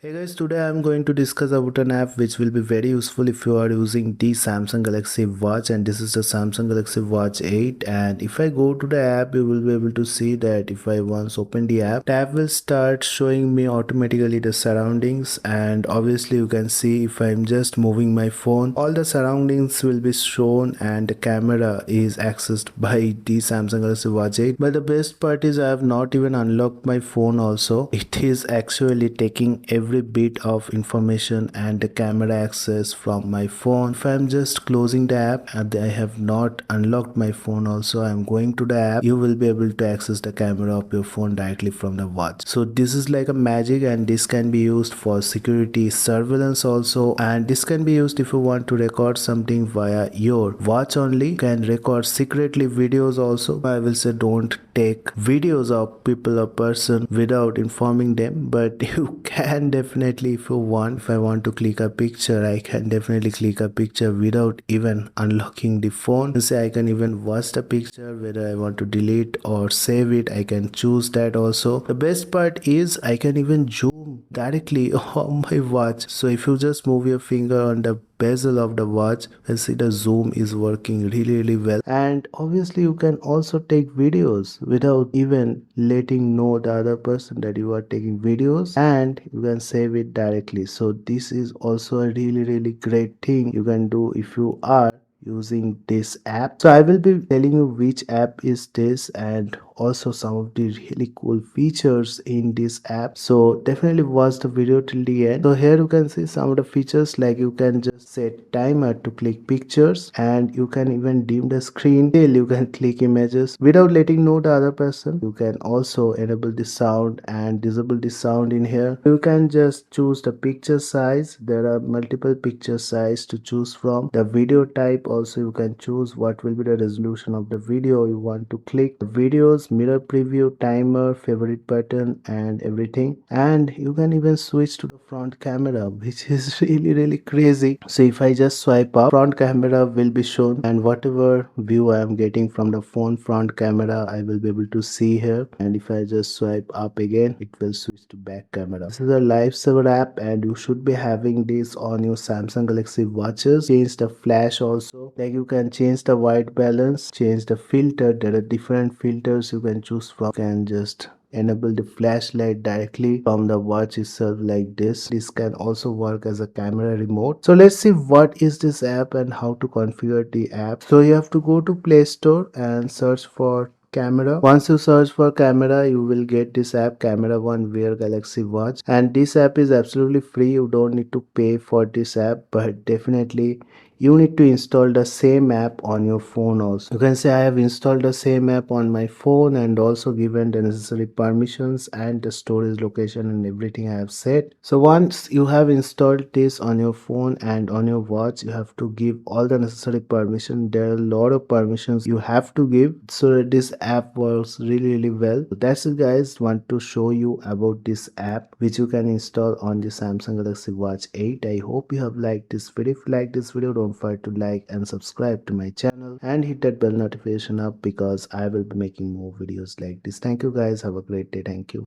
Hey guys, today I'm going to discuss about an app which will be very useful if you are using the Samsung Galaxy Watch, and this is the Samsung Galaxy Watch 8. And if I go to the app, you will be able to see that if I once open the app will start showing me automatically the surroundings, and obviously you can see if I'm just moving my phone, all the surroundings will be shown and the camera is accessed by the Samsung Galaxy Watch 8. But the best part is I have not even unlocked my phone also. It is actually taking every bit of information and the camera access from my phone. If I'm just closing the app and I have not unlocked my phone also, I'm going to the app, you will be able to access the camera of your phone directly from the watch. So this is like a magic, and this can be used for security surveillance also, and this can be used if you want to record something via your watch only. You can record secretly videos also. I will say don't take videos of people or person without informing them, but you can definitely if you want. If I want to click a picture, I can definitely click a picture without even unlocking the phone. Say I can even watch the picture, whether I want to delete or save it, I can choose that also. The best part is I can even zoom directly on my watch. So if you just move your finger on the bezel of the watch, you see the zoom is working really well. And obviously you can also take videos without even letting know the other person that you are taking videos, and you can save it directly. So this is also a really great thing you can do if you are using this app. So I will be telling you which app is this and also some of the really cool features in this app. So definitely watch the video till the end. So here you can see some of the features, like you can just set timer to click pictures, and you can even dim the screen till you can click images without letting know the other person. You can also enable the sound and disable the sound in here. You can just choose the picture size. There are multiple picture size to choose from. The video type also you can choose what will be the resolution of the video you want to click. The videos, mirror preview, timer, favorite button and everything. And you can even switch to the front camera, which is really crazy. So if I just swipe up, front camera will be shown, and whatever view I am getting from the phone front camera I will be able to see here. And if I just swipe up again, it will switch to back camera. This is a lifesaver app, and you should be having this on your Samsung Galaxy watches. Change the flash also, like you can change the white balance, change the filter. There are different filters you can choose from. You can just enable the flashlight directly from the watch itself like this. This can also work as a camera remote. So let's see what is this app and how to configure the app. So you have to go to Play Store and search for camera. Once you search for camera, you will get this app, Camera One Wear Galaxy Watch, and this app is absolutely free. You don't need to pay for this app, but definitely you need to install the same app on your phone also. You can say I have installed the same app on my phone and also given the necessary permissions and the storage location and everything I have set. So once you have installed this on your phone and on your watch, you have to give all the necessary permission. There are a lot of permissions you have to give so that this app works really well. So that's it guys, want to show you about this app which you can install on the Samsung Galaxy Watch 8. I hope you have liked this video. If you like this video, don't forget to like and subscribe to my channel and hit that bell notification up, because I will be making more videos like this. Thank you guys, have a great day. Thank you.